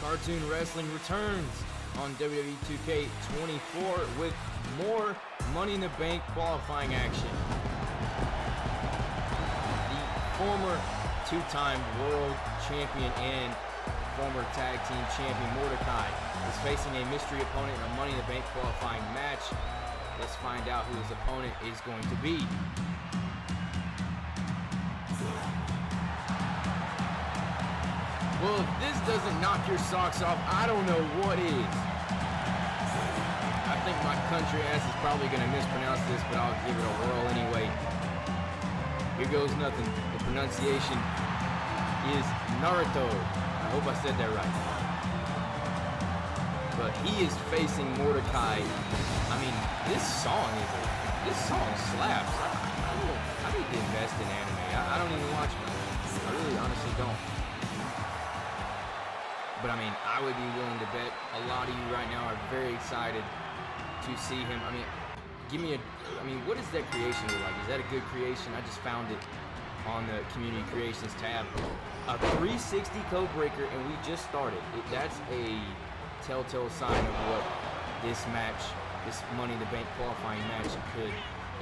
Cartoon Wrestling returns on WWE2K24 with more Money in the Bank qualifying action. The former two-time world champion and former tag team champion Mordecai is facing a mystery opponent in a Money in the Bank qualifying match. Let's find out who his opponent is going to be. Well, if this doesn't knock your socks off, I don't know what is. I think my country ass is probably going to mispronounce this, but I'll give it a whirl anyway. Here goes nothing. The pronunciation is Naruto. I hope I said that right. But he is facing Mordecai. I mean, this song slaps. I need to invest in anime. I don't even watch it. I really honestly don't. But I mean, I would be willing to bet a lot of you right now are very excited to see him. I mean, what does that creation look like? Is that a good creation? I just found it on the Community Creations tab. A 360 code breaker, and we just started. That's a telltale sign of what this match, this Money in the Bank qualifying match could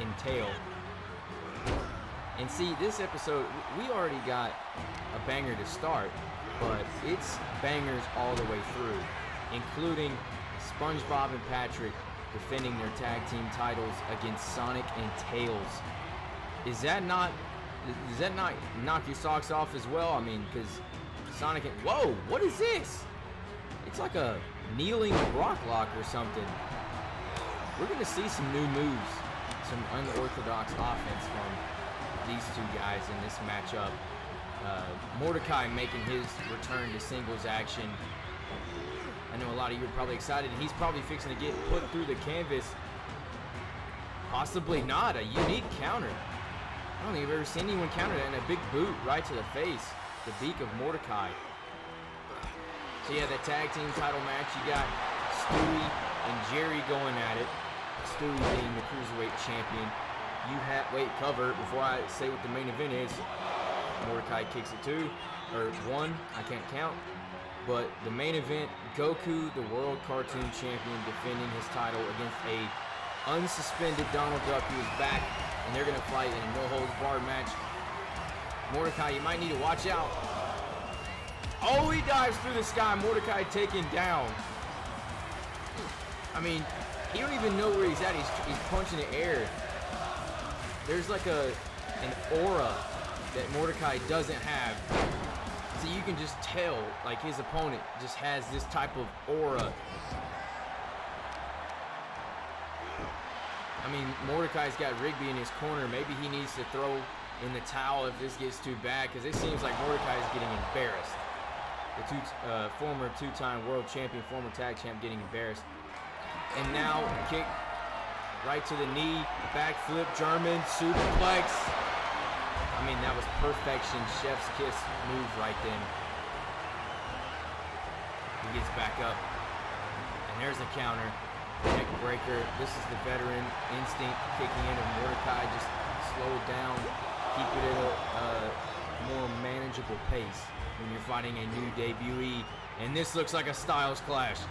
entail. And see, this episode, we already got a banger to start, but it's bangers all the way through, including SpongeBob and Patrick defending their tag team titles against Sonic and Tails. Does that not knock your socks off as well? I mean, because Sonic and... Whoa, what is this? It's like a kneeling rock lock or something. We're going to see some new moves, some unorthodox offense from these two guys in this matchup. Mordecai making his return to singles action. I know a lot of you are probably excited. He's probably fixing to get put through the canvas. Possibly not. A unique counter. I don't think I've ever seen anyone counter that, and a big boot right to the face. The beak of Mordecai. So yeah, the tag team title match, you got Stewie and Jerry going at it. Stewie being the Cruiserweight Champion. You have, wait, cover before I say what the main event is. Mordecai kicks it 2, or 1, I can't count. But the main event, Goku, the World Cartoon Champion, defending his title against a unsuspended Donald Duck, who is back, and they're going to fight in a no-holds-barred match. Mordecai, you might need to watch out. Oh, he dives through the sky. Mordecai taken down. I mean, he don't even know where he's at. He's punching the air. There's like an aura that Mordecai doesn't have. So you can just tell, like, his opponent just has this type of aura. I mean, Mordecai's got Rigby in his corner. Maybe he needs to throw in the towel if this gets too bad, because it seems like Mordecai is getting embarrassed. The former two-time world champion, former tag champ, getting embarrassed. And now, kick right to the knee, backflip, German suplex. I mean, that was perfection, chef's kiss move right then. He gets back up, and there's a counter, neck breaker. This is the veteran instinct kicking in of Mordecai. Just slow it down, keep it at a more manageable pace when you're fighting a new debutee. And this looks like a Styles clash.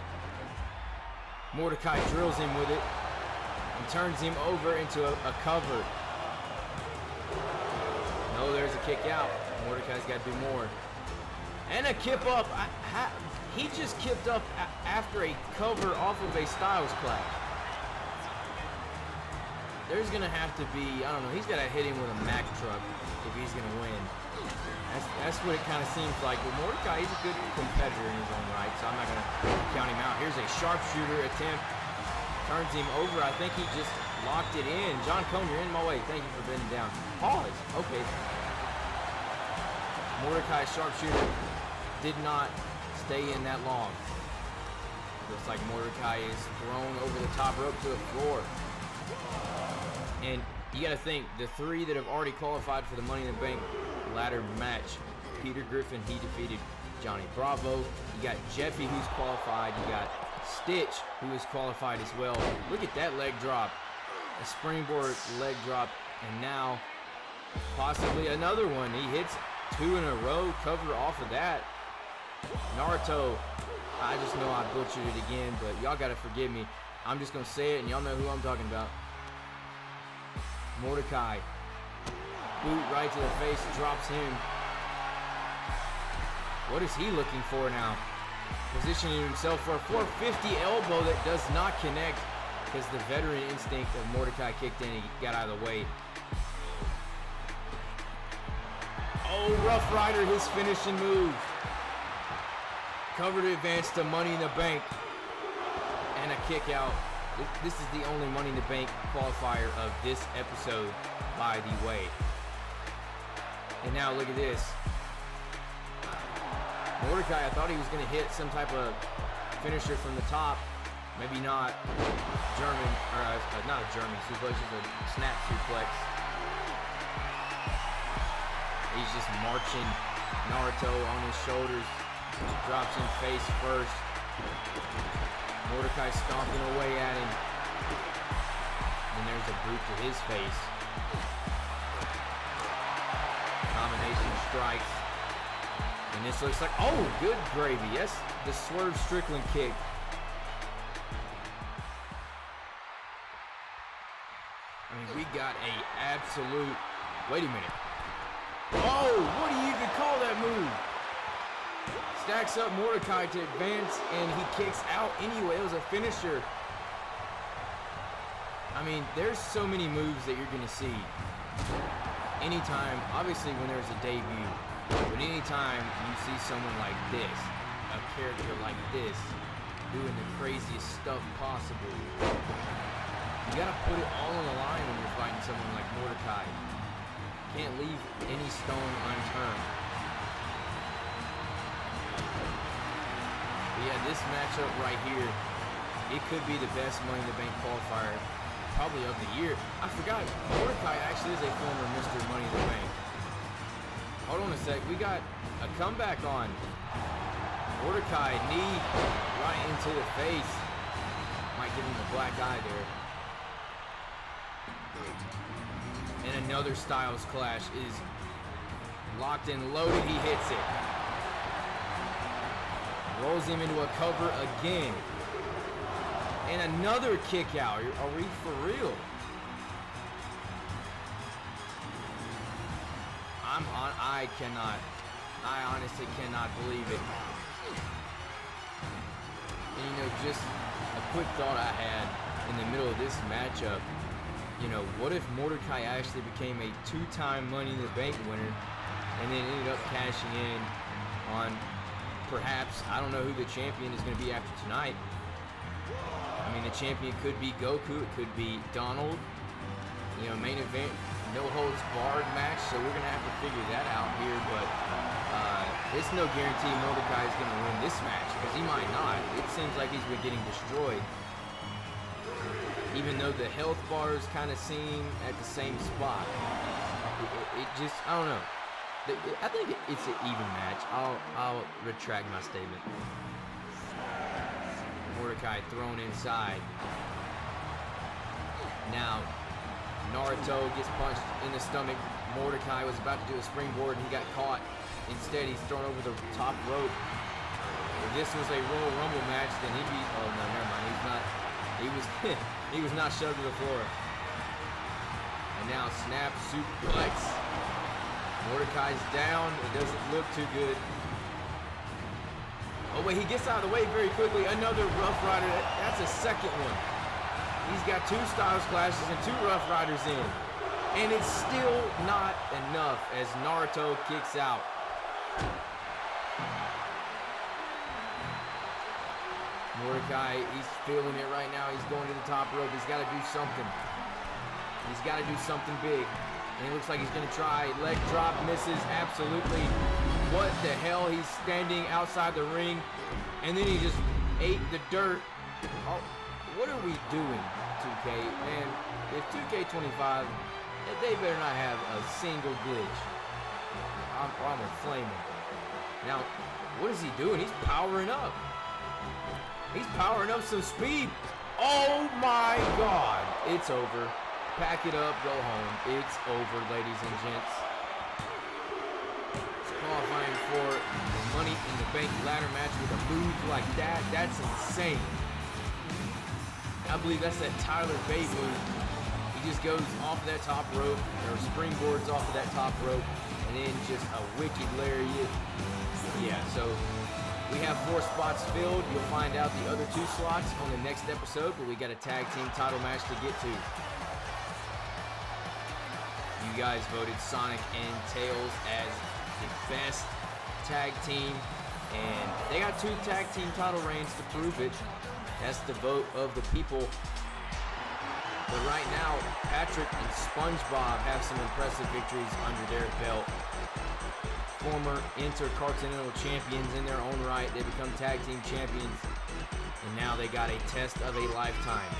Mordecai drills him with it and turns him over into a cover. No, there's a kick out. Mordecai's got to do more. And a kip up. He just kipped up after a cover off of a Styles clash. There's going to have to be, I don't know, he's got to hit him with a Mack truck if he's going to win. That's what it kind of seems like. But Mordecai, he's a good competitor in his own right, so I'm not going to count him out. Here's a sharpshooter attempt. Turns him over. I think he just locked it in. John Cone, you're in my way. Thank you for bending down. Pause. Okay. Mordecai's sharpshooter did not stay in that long. Looks like Mordecai is thrown over the top rope to the floor. And you got to think, the 3 that have already qualified for the Money in the Bank ladder match. Peter Griffin, he defeated Johnny Bravo. You got Jeffy, who's qualified. You got Stitch, who is qualified as well. Look at that leg drop. A springboard leg drop, and now possibly another one. He hits 2 in a row, cover off of that. Naruto I just know I butchered it again, but y'all gotta forgive me. I'm just gonna say it, and y'all know who I'm talking about. Mordecai. Boot right to the face, drops him. What is he looking for now? Positioning himself for a 450 elbow that does not connect because the veteran instinct of Mordecai kicked in and he got out of the way. Oh, Rough Rider, his finishing move. Cover to advance to Money in the Bank. And a kick out. This is the only Money in the Bank qualifier of this episode, by the way. And now look at this. Mordecai, I thought he was going to hit some type of finisher from the top. Maybe not German, or not a German suplex, just a snap suplex. He's just marching Naruto on his shoulders. Drops him face first. Mordecai stomping away at him. And there's a boot to his face. Combination strikes. And this looks like, oh, good gravy. Yes, the Swerve Strickland kick. I mean, we got a absolute, wait a minute. Oh, what do you even call that move? Stacks up Mordecai to advance, and he kicks out anyway. It was a finisher. I mean, there's so many moves that you're going to see. Anytime, obviously when there's a debut, but anytime you see someone like this, a character like this, doing the craziest stuff possible, you got to put it all on the line when you're fighting someone like Mordecai. Can't leave any stone unturned. But yeah, this matchup right here, it could be the best Money in the Bank qualifier probably of the year. I forgot, Mordecai actually is a former Mr. Money in the Bank. Hold on a sec, we got a comeback on. Mordecai, knee right into the face. Might give him a black eye there. And another Styles Clash is locked and loaded. He hits it. Rolls him into a cover again. And another kick out. Are we for real? I honestly cannot believe it. And you know, just a quick thought I had in the middle of this matchup. You know, what if Mordecai actually became a two-time Money in the Bank winner and then ended up cashing in on perhaps, I don't know who the champion is going to be after tonight. I mean, the champion could be Goku, it could be Donald. You know, main event, no holds barred match, so we're going to have to figure that out here, but it's no guarantee Mordecai is going to win this match, because he might not. It seems like he's been getting destroyed. Even though the health bars kind of seem at the same spot. It just, I don't know. I think it's an even match. I'll retract my statement. Mordecai thrown inside. Now, Naruto gets punched in the stomach. Mordecai was about to do a springboard and he got caught. Instead, he's thrown over the top rope. If this was a Royal Rumble match, then he'd be, oh no, never mind. He's not, he was not shoved to the floor. And now snap suplex. Mordecai's down. It doesn't look too good. Oh wait, he gets out of the way very quickly. Another Rough Rider. That's a second one. He's got two Styles Clashes and two Rough Riders in. And it's still not enough as Naruto kicks out. Mordecai, he's feeling it right now. He's going to the top rope. He's got to do something. He's got to do something big. And it looks like he's going to try. Leg drop, misses, absolutely. What the hell? He's standing outside the ring. And then he just ate the dirt. Oh, what are we doing, 2K? Man, if 2K25, they better not have a single glitch. I'm going to flame him. Now, what is he doing? He's powering up. He's powering up some speed. Oh my God. It's over. Pack it up, go home. It's over, ladies and gents. qualifying for the Money in the Bank ladder match with a move like that. That's insane. I believe that's that Tyler Bate move. He just goes off of that top rope, or springboards off of that top rope, and then just a wicked lariat. Yeah, so we have 4 spots filled. You'll find out the other 2 slots on the next episode, but we got a tag team title match to get to. You guys voted Sonic and Tails as the best tag team, and they got 2 tag team title reigns to prove it. That's the vote of the people. But right now, Patrick and SpongeBob have some impressive victories under their belt. Former Intercontinental Champions in their own right. They become tag team champions, and now they got a test of a lifetime.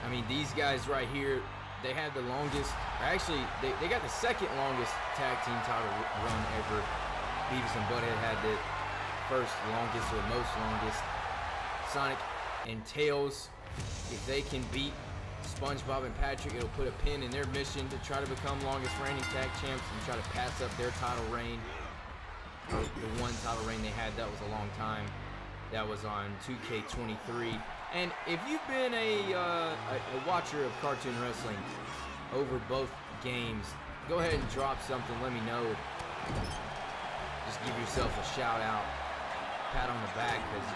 I mean, these guys right here, they had the longest, actually, they got the second longest tag team title run ever. Beavis and Butthead had the first longest or most longest. Sonic and Tails, if they can beat SpongeBob and Patrick, it'll put a pin in their mission to try to become longest reigning tag champs and try to pass up their title reign. The one title reign they had, that was a long time. That was on 2K23. And if you've been a watcher of cartoon wrestling over both games, go ahead and drop something, let me know. Just give yourself a shout out, pat on the back, because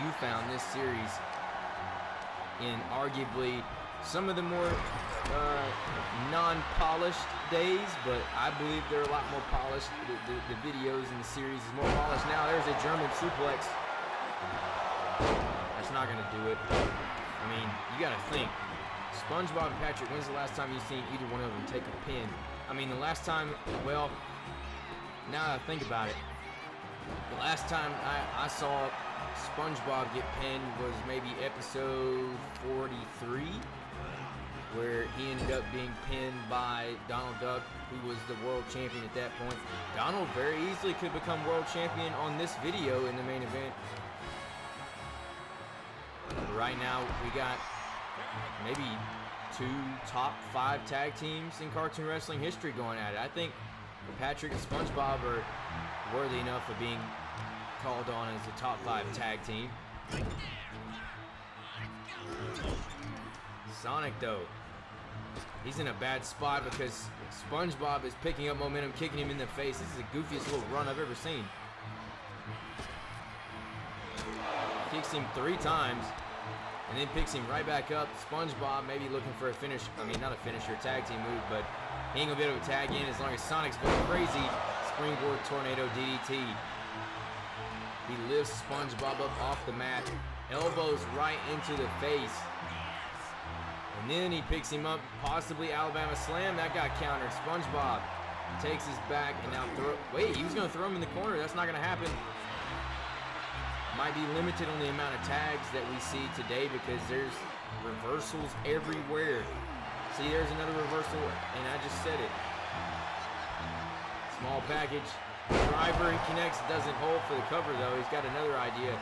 you found this series in arguably some of the more non-polished days, but I believe they're a lot more polished. The videos in the series is more polished now. There's a German suplex. That's not going to do it. I mean, you got to think. SpongeBob and Patrick, when's the last time you've seen either one of them take a pin? I mean, the last time, well, now that I think about it, the last time I saw SpongeBob get pinned was maybe episode 43, where he ended up being pinned by Donald Duck, who was the world champion at that point. Donald very easily could become world champion on this video in the main event. Right now, we got maybe 2 top 5 tag teams in cartoon wrestling history going at it. I think Patrick and SpongeBob are worthy enough of being called on as a top 5 tag team. Sonic, though, he's in a bad spot because SpongeBob is picking up momentum, kicking him in the face. This is the goofiest little run I've ever seen. Kicks him 3 times and then picks him right back up. SpongeBob maybe looking for a finish. I mean, not a finisher, tag team move, but he ain't gonna be able to tag in as long as Sonic's going crazy. Springboard tornado DDT. He lifts SpongeBob up off the mat, elbows right into the face. And then he picks him up, possibly Alabama Slam. That got countered. SpongeBob takes his back and now wait, he was gonna throw him in the corner. That's not gonna happen. Might be limited on the amount of tags that we see today because there's reversals everywhere. See, there's another reversal, and I just said it. Small package. Driver, he connects, doesn't hold for the cover though. He's got another idea.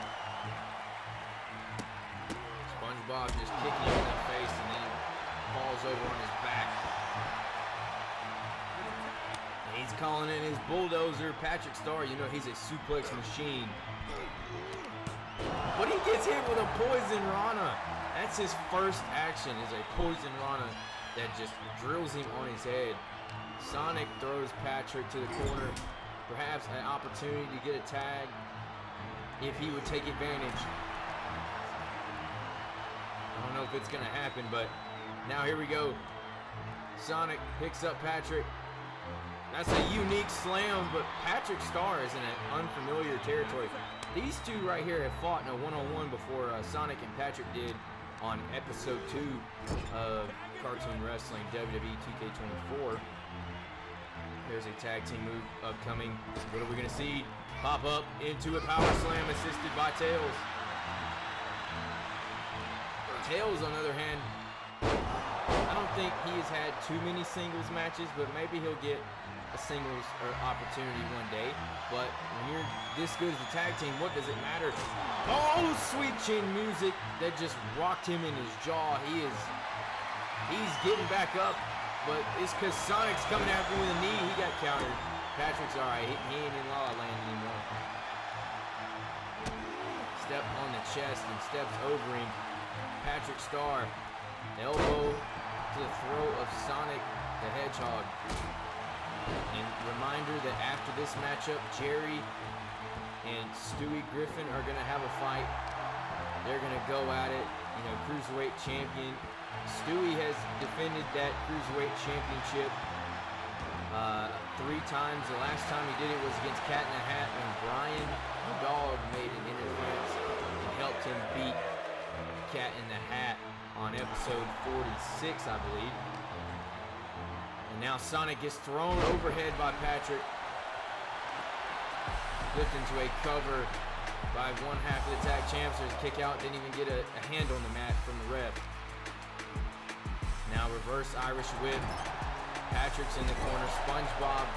SpongeBob just kicking him in the face and then falls over on his back. And he's calling in his bulldozer. Patrick Star, you know he's a suplex machine. But he gets hit with a poison Rana. That's his first action, is a poison Rana that just drills him on his head. Sonic throws Patrick to the corner. Perhaps an opportunity to get a tag if he would take advantage. I don't know if it's going to happen, but now here we go. Sonic picks up Patrick. That's a unique slam, but Patrick Star is in an unfamiliar territory. These two right here have fought in a one-on-one before. Sonic and Patrick did on episode 2 of Cartoon Wrestling WWE2K24. There's a tag team move upcoming. What are we going to see? Pop up into a power slam assisted by Tails. Tails, on the other hand, I don't think he has had too many singles matches, but maybe he'll get a singles opportunity one day. But when you're this good as a tag team, what does it matter? Oh, sweet chin music that just rocked him in his jaw. He's getting back up. but it's because Sonic's coming after him with a knee. He got countered. Patrick's all right. He ain't in La La Land anymore. Step on the chest and steps over him. Patrick Star, elbow to the throat of Sonic the Hedgehog. And reminder that after this matchup, Jerry and Stewie Griffin are going to have a fight. They're going to go at it. You know, Cruiserweight Champion. Stewie has defended that Cruiserweight Championship 3 times. The last time he did it was against Cat in the Hat when Brian the Dog made an interference and helped him beat Cat in the Hat on episode 46, I believe. And now Sonic gets thrown overhead by Patrick. Flipped into a cover by one half of the tag champs. There's a kick out. Didn't even get a hand on the mat from the ref. Now reverse Irish whip. Patrick's in the corner. SpongeBob,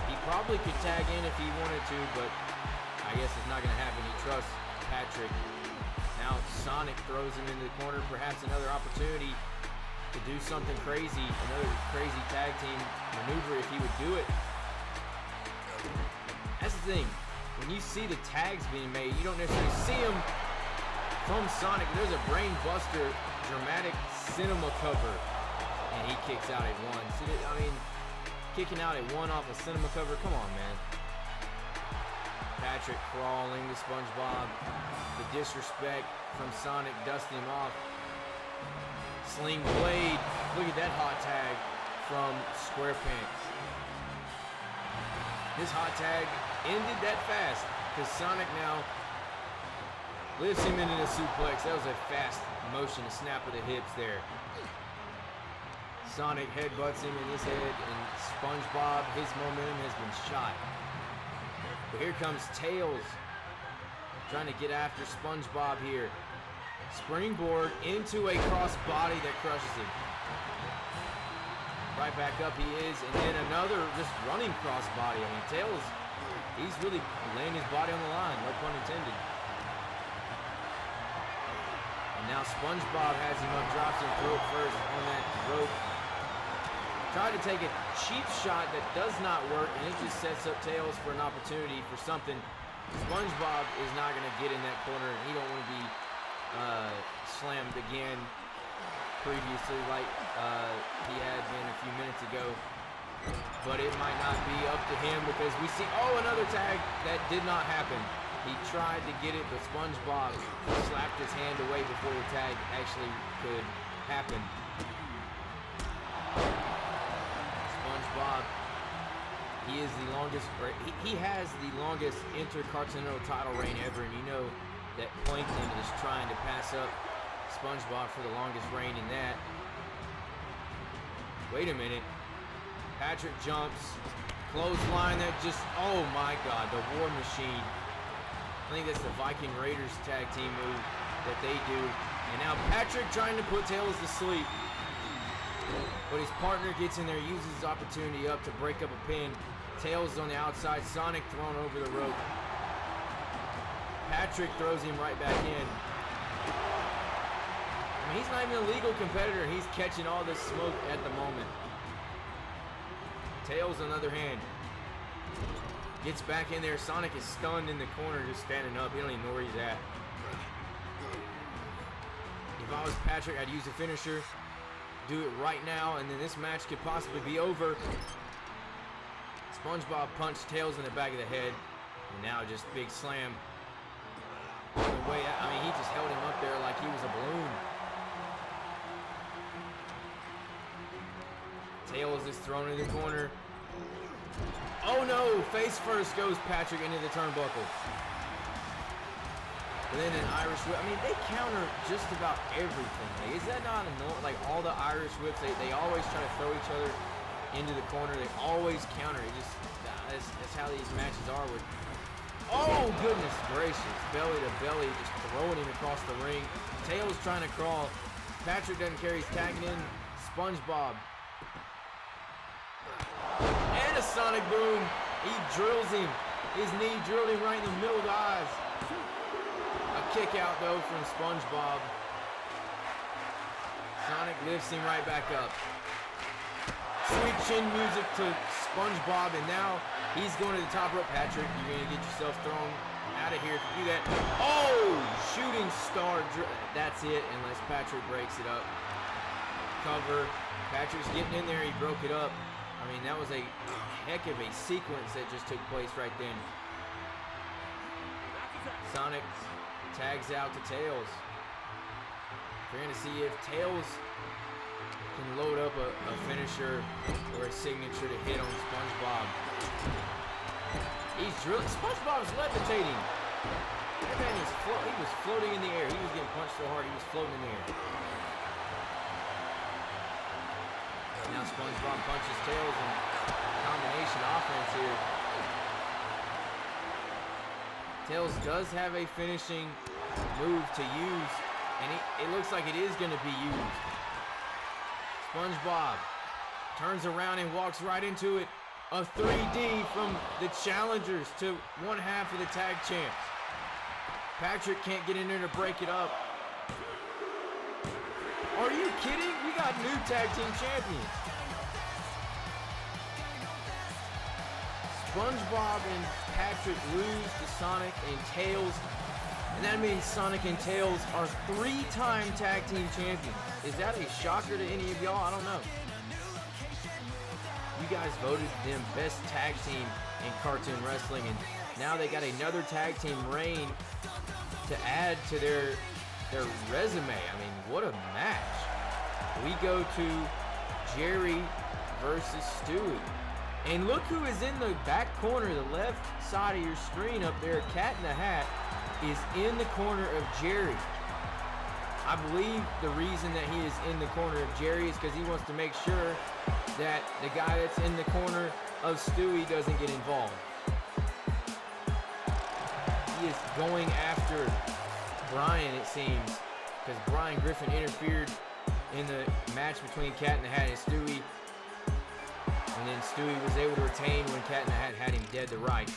he probably could tag in if he wanted to, but I guess it's not going to happen. He trusts Patrick. Now Sonic throws him into the corner. Perhaps another opportunity to do something crazy. Another crazy tag team maneuver if he would do it. That's the thing. When you see the tags being made, you don't necessarily see them from Sonic. There's a brain buster, dramatic cinema cover, and he kicks out at 1. See, I mean, kicking out at 1 off a cinema cover, come on, man. Patrick crawling to SpongeBob. The disrespect from Sonic, dusting him off. Sling Blade, look at that hot tag from SquarePants. This hot tag ended that fast because Sonic now lifts him into the suplex. That was a fast motion, a snap of the hips there. Sonic headbutts him in his head, and SpongeBob, his momentum has been shot. But here comes Tails trying to get after SpongeBob here. Springboard into a cross body that crushes him. Right back up he is, and then another just running cross body. I mean, Tails, he's really laying his body on the line, no pun intended. And now SpongeBob has him up, drops him through it first on that rope. Tried to take a cheap shot that does not work, and it just sets up Tails for an opportunity for something. SpongeBob is not going to get in that corner, and he don't want to be slammed again previously like he had been a few minutes ago. But it might not be up to him because we see, another tag that did not happen. He tried to get it, but SpongeBob slapped his hand away before the tag actually could happen. SpongeBob, he is the longest, he has the longest Intercontinental title reign ever, and you know that Plankton is trying to pass up SpongeBob for the longest reign in that. Wait a minute. Patrick jumps. Clothesline that just, oh my God, the War Machine. I think that's the Viking Raiders tag team move that they do. And now Patrick trying to put Tails to sleep. But his partner gets in there, uses his opportunity up to break up a pin. Tails on the outside, Sonic thrown over the rope. Patrick throws him right back in. I mean, he's not even a legal competitor. He's catching all this smoke at the moment. Tails, on the other hand, gets back in there. Sonic is stunned in the corner, just standing up. He don't even know where he's at. If I was Patrick, I'd use a finisher. Do it right now, and then this match could possibly be over. SpongeBob punched Tails in the back of the head, and now just big slam. On the way out, I mean, he just held him up there like he was a balloon. Tails is thrown in the corner. Oh no! Face first goes Patrick into the turnbuckle. But then an Irish whip. I mean, they counter just about everything. Like, is that not annoying? Like, all the Irish whips, they always try to throw each other into the corner. They always counter. It just, that's how these matches are with. Oh, goodness gracious. Belly to belly, just throwing him across the ring. Tails trying to crawl. Patrick doesn't care. He's tagging in SpongeBob. And a sonic boom. He drills him. His knee drilled him right in the middle of the eyes. A kick out, though, from SpongeBob. Sonic lifts him right back up. Sweet chin music to SpongeBob, and now he's going to the top rope. Patrick, you're going to get yourself thrown out of here if you do that. Oh, shooting star. That's it, unless Patrick breaks it up. Cover. Patrick's getting in there. He broke it up. I mean, that was a heck of a sequence that just took place right then. Sonic tags out to Tails. We're going to see if Tails can load up a finisher or a signature to hit on SpongeBob. He's drilling. SpongeBob's levitating. That man he was floating in the air. He was getting punched so hard he was floating in the air. Now SpongeBob punches Tails and combination offense here. Tails does have a finishing move to use, and it looks like it is going to be used. SpongeBob turns around and walks right into it. A 3D from the challengers to one half of the tag champs. Patrick can't get in there to break it up. Are you kidding? We got new tag team champions. SpongeBob and Patrick lose to Sonic and Tails. And that means Sonic and Tails are 3-time tag team champions. Is that a shocker to any of y'all? I don't know. You guys voted them best tag team in cartoon wrestling, and now they got another tag team reign to add to their resume. I mean, what a match. We go to Jerry versus Stewie. And look who is in the back corner, the left side of your screen up there. Cat in the Hat is in the corner of Jerry. I believe the reason that he is in the corner of Jerry is because he wants to make sure that the guy that's in the corner of Stewie doesn't get involved. He is going after Brian, it seems, because Brian Griffin interfered in the match between Cat in the Hat and Stewie. And then Stewie was able to retain when Cat in the Hat had him dead to rights.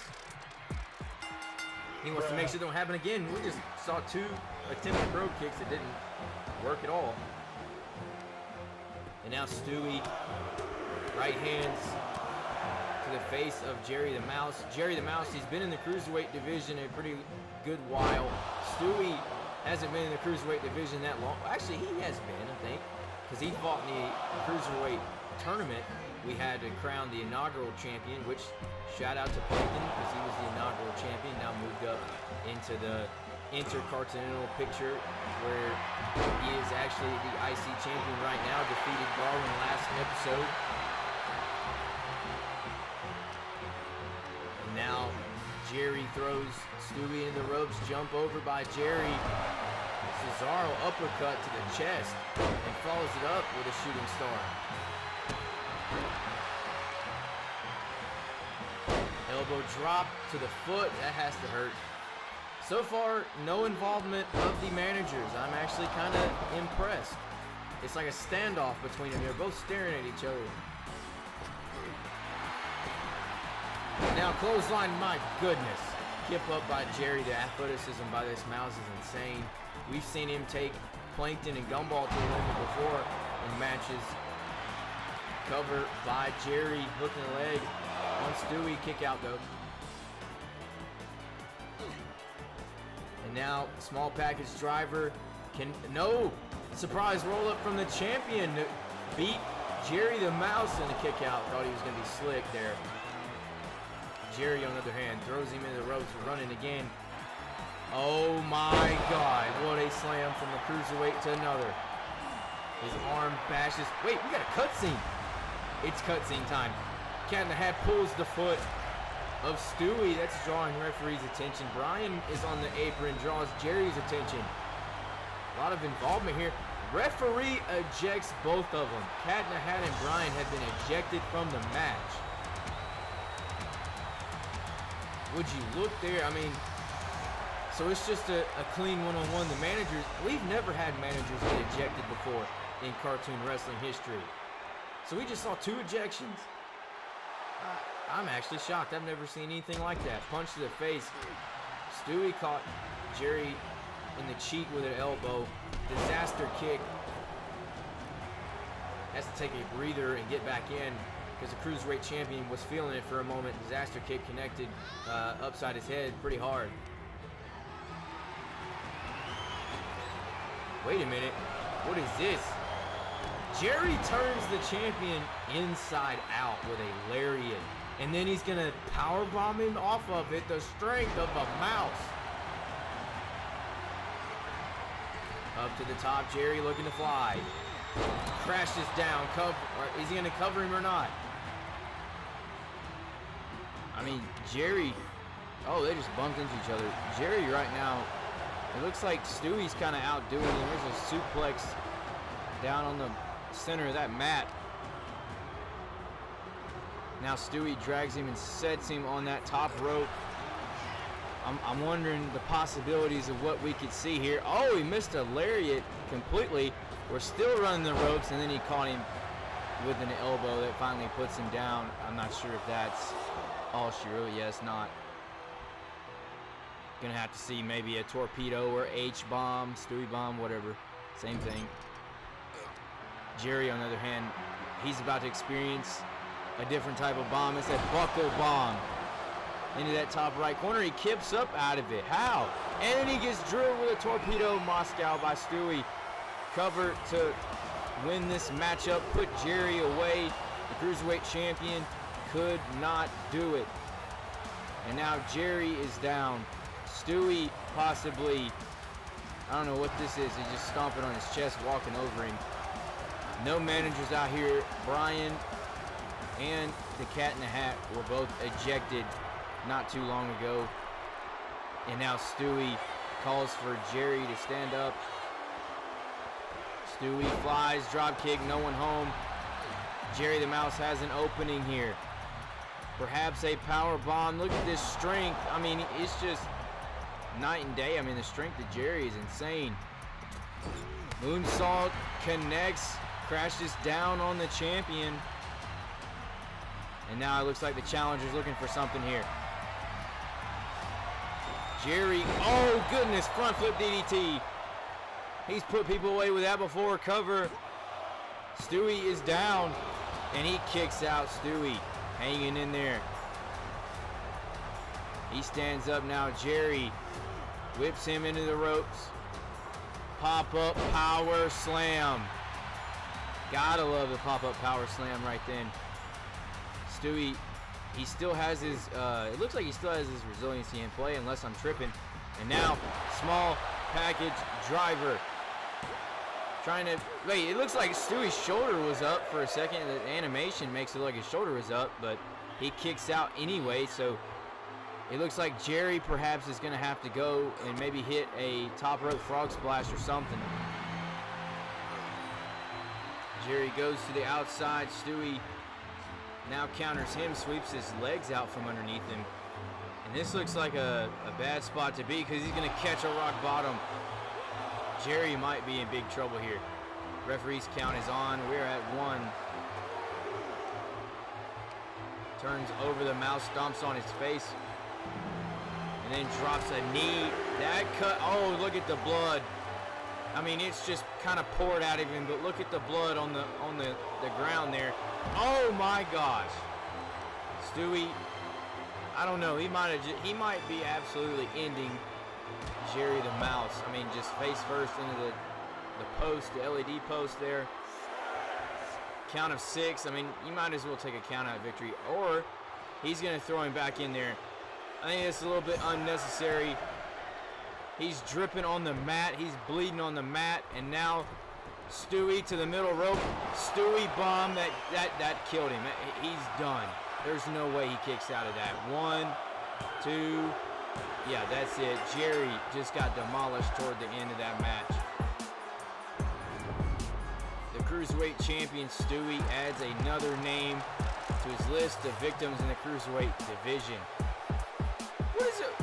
He wants to make sure it don't happen again. We just saw 2 attempted brogue kicks that didn't work at all. And now Stewie, right hands to the face of Jerry the Mouse. Jerry the Mouse, he's been in the Cruiserweight division a pretty good while. Stewie hasn't been in the Cruiserweight division that long. Well, actually, he has been, I think, because he fought in the Cruiserweight tournament. We had to crown the inaugural champion, which shout out to Plankton because he was the inaugural champion, now moved up into the Intercontinental picture where he is actually the IC champion right now, defeated Garwin last episode. And now Jerry throws Stewie in the ropes, jump over by Jerry. Cesaro uppercut to the chest and follows it up with a shooting star. Elbow drop to the foot. That has to hurt. So far, no involvement of the managers. I'm actually kind of impressed. It's like a standoff between them. They're both staring at each other. Now, clothesline, my goodness. Kip up by Jerry. The athleticism by this Mouse is insane. We've seen him take Plankton and Gumball to the limit before in matches. Cover by Jerry, hooking the leg on Stewie, kick out though. And now small package driver no surprise roll up from the champion to beat Jerry the Mouse in a kick out. Thought he was gonna be slick there. Jerry on the other hand throws him into the ropes, running again. Oh my God, what a slam from the Cruiserweight to another. His arm bashes. Wait, we got a cutscene. It's cutscene time. Cat in the Hat pulls the foot of Stewie. That's drawing referee's attention. Brian is on the apron, draws Jerry's attention. A lot of involvement here. Referee ejects both of them. Cat in the Hat and Brian have been ejected from the match. Would you look there? I mean, so it's just a clean one-on-one. The managers, we've never had managers get ejected before in cartoon wrestling history. So we just saw 2 ejections. I'm actually shocked. I've never seen anything like that. Punch to the face. Stewie caught Jerry in the cheek with an elbow. Disaster kick. has to take a breather and get back in because the Cruiserweight Champion was feeling it for a moment. Disaster kick connected upside his head pretty hard. Wait a minute. What is this? Jerry turns the champion inside out with a lariat. And then he's going to powerbomb him off of it. The strength of a mouse. Up to the top, Jerry looking to fly. Crashes down. Is he going to cover him or not? I mean, Jerry. Oh, they just bumped into each other. Jerry right now, it looks like Stewie's kind of outdoing him. There's a suplex down on the center of that mat. Now Stewie drags him and sets him on that top rope. I'm wondering the possibilities of what we could see here. Oh, he missed a lariat completely. We're still running the ropes, and then he caught him with an elbow that finally puts him down. I'm not sure if that's all she wrote. Yes, not. Gonna have to see maybe a torpedo or H-bomb, Stewie bomb, whatever. Same thing. Jerry, on the other hand, he's about to experience a different type of bomb. It's a buckle bomb into that top right corner. He kips up out of it. How? And he gets drilled with a torpedo Moscow by Stewie. Cover to win this matchup. Put Jerry away. The Cruiserweight Champion could not do it. And now Jerry is down. Stewie possibly, I don't know what this is. He's just stomping on his chest, walking over him. No managers out here. Brian and the Cat in the Hat were both ejected not too long ago. And now Stewie calls for Jerry to stand up. Stewie flies, drop kick, no one home. Jerry the Mouse has an opening here. Perhaps a power bomb. Look at this strength. I mean, it's just night and day. I mean, the strength of Jerry is insane. Moonsault connects, crashes down on the champion. And now it looks like the challenger's looking for something here. Jerry, oh goodness, front flip DDT. He's put people away with that before. Cover. Stewie is down, and he kicks out Stewie, hanging in there. He stands up now. Jerry whips him into the ropes. Pop-up power slam. Gotta love the pop-up power slam right then. Stewie, he still has his, it looks like he still has his resiliency in play, unless I'm tripping. And now, small package driver. Trying to, wait, it looks like Stewie's shoulder was up for a second. The animation makes it look like his shoulder was up, but he kicks out anyway, so it looks like Jerry perhaps is going to have to go and maybe hit a top rope frog splash or something. Jerry goes to the outside. Stewie now counters him, sweeps his legs out from underneath him. And this looks like a bad spot to be because he's going to catch a rock bottom. Jerry might be in big trouble here. Referee's count is on. We're at 1. Turns over the mouse, stomps on his face, and then drops a knee. That cut, oh, look at the blood. I mean, it's just kind of poured out of him, but look at the blood on the ground there. Oh my gosh. Stewie, I don't know, he might be absolutely ending Jerry the Mouse. I mean, just face first into the post, the LED post there. Count of 6. I mean, you might as well take a count out victory, or he's going to throw him back in there. I think it's a little bit unnecessary. He's dripping on the mat. He's bleeding on the mat, and now Stewie to the middle rope. Stewie bomb. That killed him. He's done. There's no way he kicks out of that. 1, 2. Yeah, that's it. Jerry just got demolished toward the end of that match. The Cruiserweight Champion Stewie adds another name to his list of victims in the Cruiserweight division. What is it?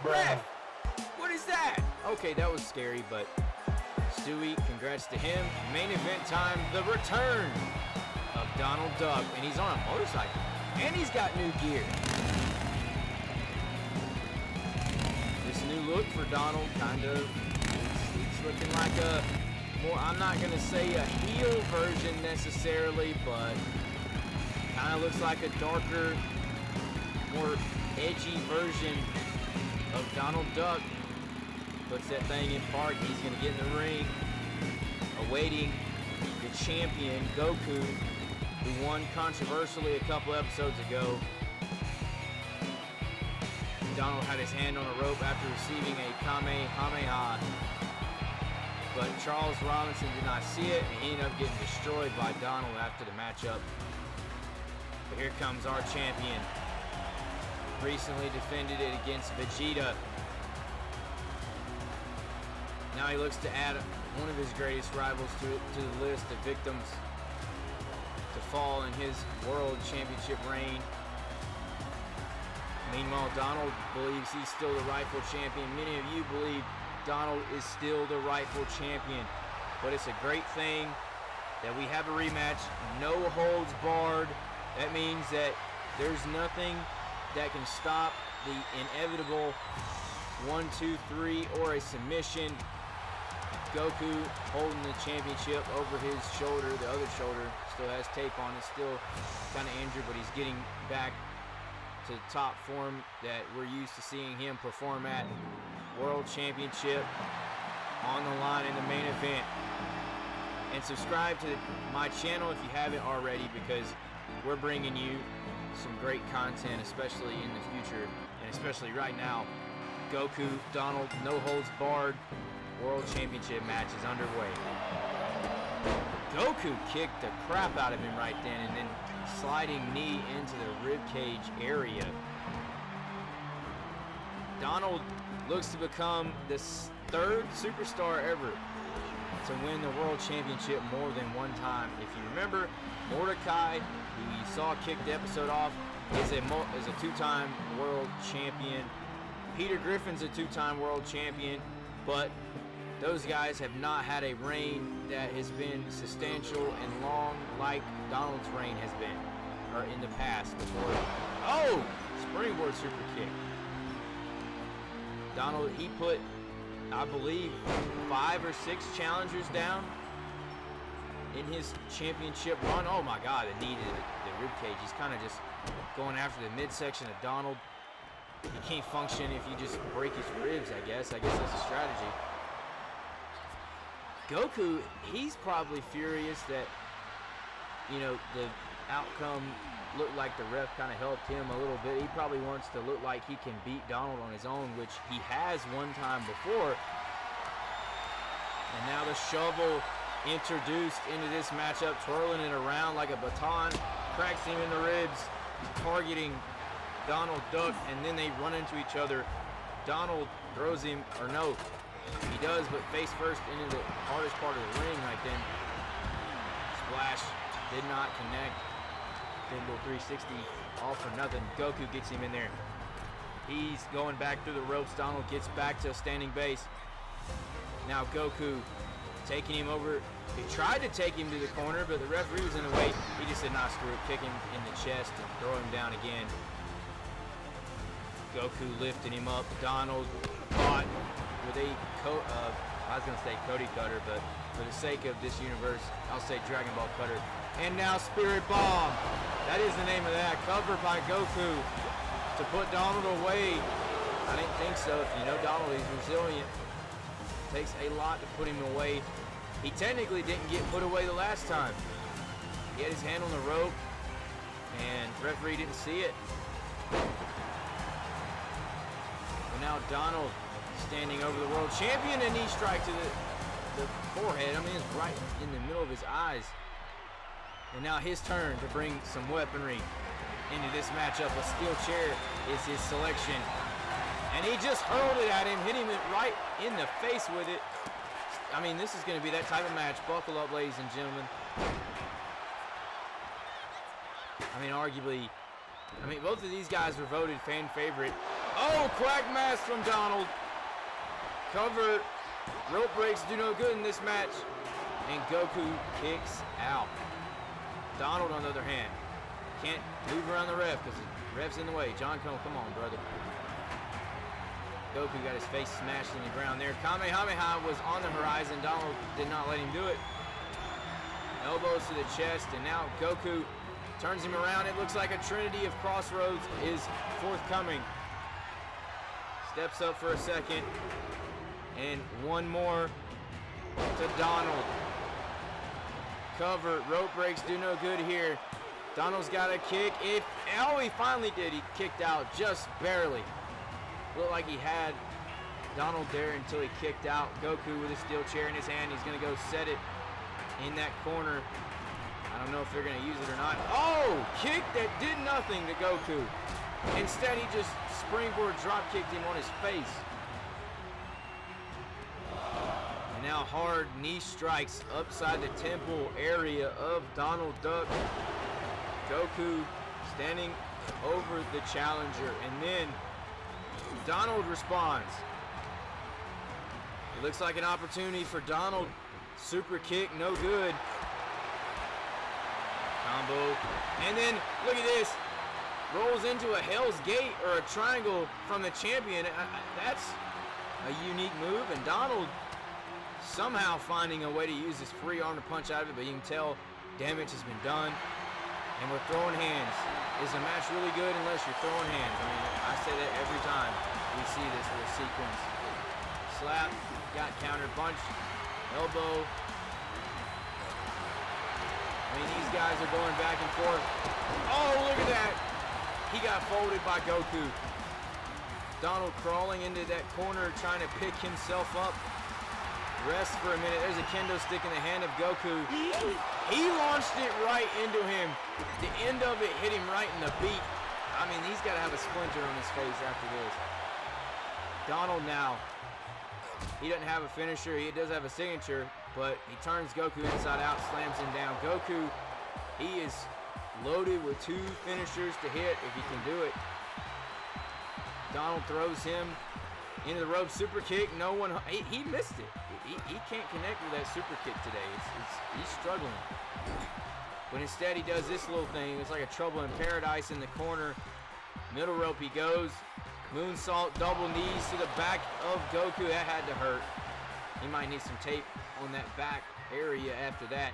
Ref? What is that? Okay, that was scary, but Stewie, congrats to him. Main event time, the return of Donald Duck, and he's on a motorcycle, and he's got new gear. This new look for Donald, kind of, he's looking like a more, I'm not going to say a heel version necessarily, but kind of looks like a darker, more edgy version of Donald Duck. Puts that thing in park. He's going to get in the ring, awaiting the champion, Goku, who won controversially a couple episodes ago. Donald had his hand on a rope after receiving a Kamehameha, but Charles Robinson did not see it, and he ended up getting destroyed by Donald after the matchup. But here comes our champion. Recently defended it against Vegeta. Now he looks to add one of his greatest rivals to the list of victims to fall in his World Championship reign. Meanwhile, Donald believes he's still the rightful champion. Many of you believe Donald is still the rightful champion. But it's a great thing that we have a rematch. No holds barred. That means that there's nothing that can stop the inevitable 1, 2, 3 or a submission. Goku holding the championship over his shoulder. The other shoulder still has tape on it. Still kind of injured, but he's getting back to the top form that we're used to seeing him perform at. World Championship on the line in the main event. And subscribe to my channel if you haven't already, because we're bringing you some great content, especially in the future, and especially right now. Goku, Donald, no holds barred. World Championship match is underway. Goku kicked the crap out of him right then, and then sliding knee into the ribcage area. Donald looks to become the third superstar ever to win the World Championship more than one time. If you remember, Mordecai, who you saw kick the episode off, is a two-time world champion. Peter Griffin's a two-time world champion, but those guys have not had a reign that has been substantial and long like Donald's reign has been, or in the past before. Oh! Springboard super kick. Donald, he put, I believe, 5 or 6 challengers down in his championship run. Oh my God, the knee to the rib cage. He's kind of just going after the midsection of Donald. He can't function if you just break his ribs, I guess. I guess that's a strategy. Goku, he's probably furious that, you know, the outcome looked like the ref kind of helped him a little bit. He probably wants to look like he can beat Donald on his own, which he has one time before. And now the shovel introduced into this matchup, twirling it around like a baton, cracks him in the ribs, targeting Donald Duck, and then they run into each other. Donald throws him, or no, he does, but face first into the hardest part of the ring right then. Splash did not connect. Pinball 360, all for nothing. Goku gets him in there. He's going back through the ropes. Donald gets back to a standing base. Now Goku taking him over. He tried to take him to the corner, but the referee was in the way. He just did not screw it. Kick him in the chest and throw him down again. Goku lifting him up. Donald caught with a I was going to say Cody Cutter, but for the sake of this universe, I'll say Dragon Ball Cutter. And now Spirit Bomb. That is the name of that. Covered by Goku to put Donald away. I didn't think so. If you know Donald, he's resilient. Takes a lot to put him away. He technically didn't get put away the last time. He had his hand on the rope, and the referee didn't see it. But now Donald standing over the world champion, and knee strike to the forehead. I mean, it's right in the middle of his eyes. And now his turn to bring some weaponry into this matchup. A steel chair is his selection. And he just hurled it at him, hit him right in the face with it. I mean, this is going to be that type of match. Buckle up, ladies and gentlemen. I mean, arguably, both of these guys were voted fan favorite. Oh, quack mask from Donald. Cover. Rope breaks do no good in this match. And Goku kicks out. Donald, on the other hand, can't move around the ref because the ref's in the way. John Cone, come on, brother. Goku got his face smashed in the ground there. Kamehameha was on the horizon. Donald did not let him do it. Elbows to the chest, and now Goku turns him around. It looks like a trinity of crossroads is forthcoming. Steps up for a second, and one more to Donald. Cover, rope breaks do no good here. Donald's got a kick. Oh, he finally did. He kicked out just barely. Looked like he had Donald there until he kicked out. Goku with a steel chair in his hand. He's going to go set it in that corner. I don't know if they're going to use it or not. Oh, kick that did nothing to Goku. Instead, he just springboard drop kicked him on his face. And now hard knee strikes upside the temple area of Donald Duck. Goku standing over the challenger, and then Donald responds. It looks like an opportunity for Donald. Super kick, no good. Combo, and then look at this. Rolls into a Hell's Gate or a triangle from the champion. That's a unique move, and Donald somehow finding a way to use his free arm to punch out of it, but you can tell damage has been done. And we're throwing hands. Is the match really good unless you're throwing hands? I mean, I say that every time we see this little sequence. Slap, got countered, punch, elbow. I mean, these guys are going back and forth. Oh, look at that. He got folded by Goku. Donald crawling into that corner, trying to pick himself up. Rest for a minute. There's a kendo stick in the hand of Goku. He launched it right into him. The end of it hit him right in the beak. I mean, he's got to have a splinter on his face after this. Donald now. He doesn't have a finisher. He does have a signature, but he turns Goku inside out, slams him down. Goku, he is loaded with 2 finishers to hit if he can do it. Donald throws him into the rope. Super kick. No one. He missed it. He can't connect with that super kick today. He's struggling. But instead he does this little thing. It's like a trouble in paradise in the corner. Middle rope he goes. Moonsault, double knees to the back of Goku. That had to hurt. He might need some tape on that back area after that.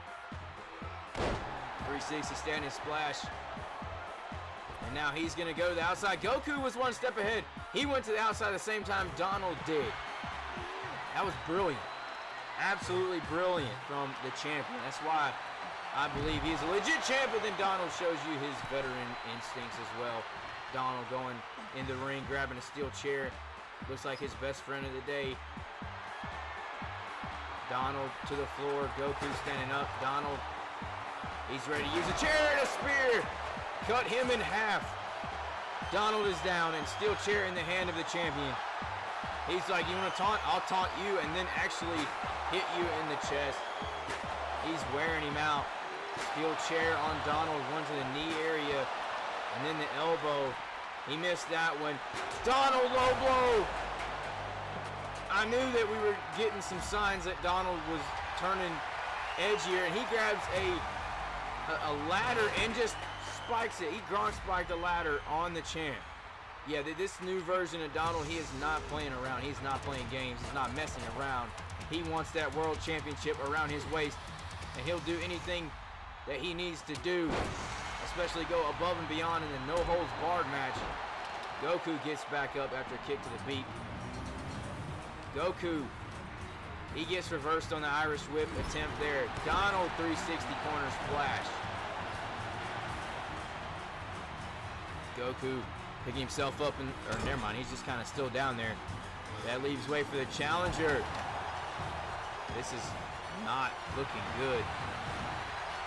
360 standing splash. And now he's going to go to the outside. Goku was one step ahead. He went to the outside at the same time Donald did. That was brilliant. Absolutely brilliant from the champion. That's why I believe he's a legit champion. Then Donald shows you his veteran instincts as well. Donald going in the ring, grabbing a steel chair. Looks like his best friend of the day. Donald to the floor. Goku standing up. Donald, he's ready to use a chair and a spear. Cut him in half. Donald is down, and steel chair in the hand of the champion. He's like, you want to taunt? I'll taunt you, and then actually hit you in the chest. He's wearing him out. Steel chair on Donald, one to the knee area, and then the elbow. He missed that one. Donald low blow. I knew that we were getting some signs that Donald was turning edgier, and he grabs a ladder and just spikes it. He ground spiked the ladder on the champ. Yeah, this new version of Donald, he is not playing around. He's not playing games. He's not messing around. He wants that world championship around his waist, and he'll do anything that he needs to do, especially go above and beyond in the no-holds-barred match. Goku gets back up after a kick to the beat. Goku, he gets reversed on the Irish whip attempt there. Donald 360 corner splash. Goku picking himself up, or never mind, he's just kind of still down there. That leaves way for the challenger. This is not looking good.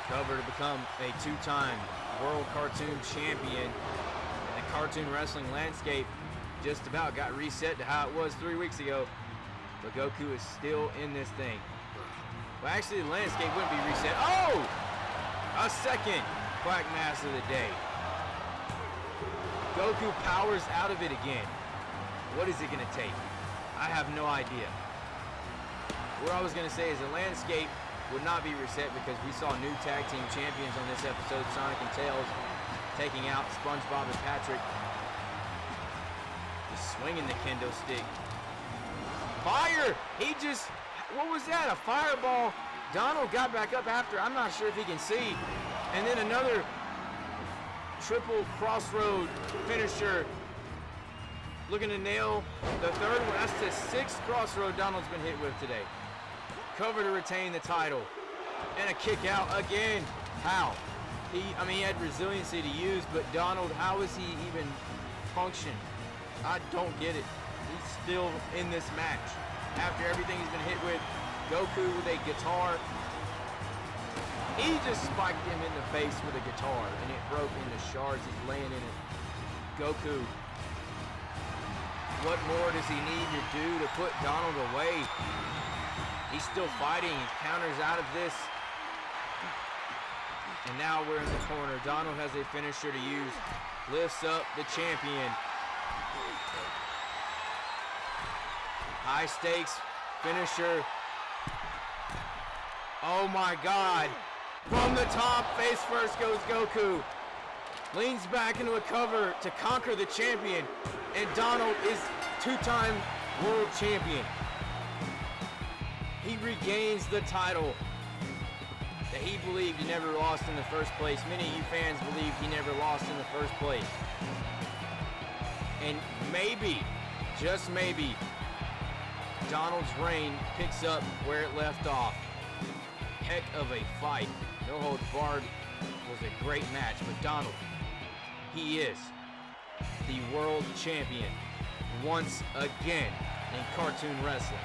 Cover to become a 2-time world cartoon champion. And the cartoon wrestling landscape just about got reset to how it was 3 weeks ago. But Goku is still in this thing. Well, actually, the landscape wouldn't be reset. Oh! A second Quack Mass of the day. Goku powers out of it again. What is it going to take? I have no idea. What I was going to say is the landscape would not be reset because we saw new tag team champions on this episode, Sonic and Tails, taking out SpongeBob and Patrick. The swinging the kendo stick. Fire! He just, what was that? A fireball. Donald got back up after. I'm not sure if he can see. And then another triple crossroad finisher. Looking to nail the third one. That's the sixth crossroad Donald's been hit with today. Cover to retain the title. And a kick out again. How? He had resiliency to use, but Donald, how is he even function? I don't get it. He's still in this match. After everything he's been hit with, Goku with a guitar. He just spiked him in the face with a guitar, and it broke into shards. He's laying in it. Goku, what more does he need to do to put Donald away? He's still fighting. He counters out of this. And now we're in the corner. Donald has a finisher to use. Lifts up the champion. High stakes finisher. Oh my God. From the top, face first goes Goku. Leans back into a cover to conquer the champion. And Donald is two-time world champion. He regains the title that he believed he never lost in the first place. Many of you fans believe he never lost in the first place. And maybe, just maybe, Donald's reign picks up where it left off. Heck of a fight. No holds barred was a great match, but Donald, he is the world champion once again in cartoon wrestling.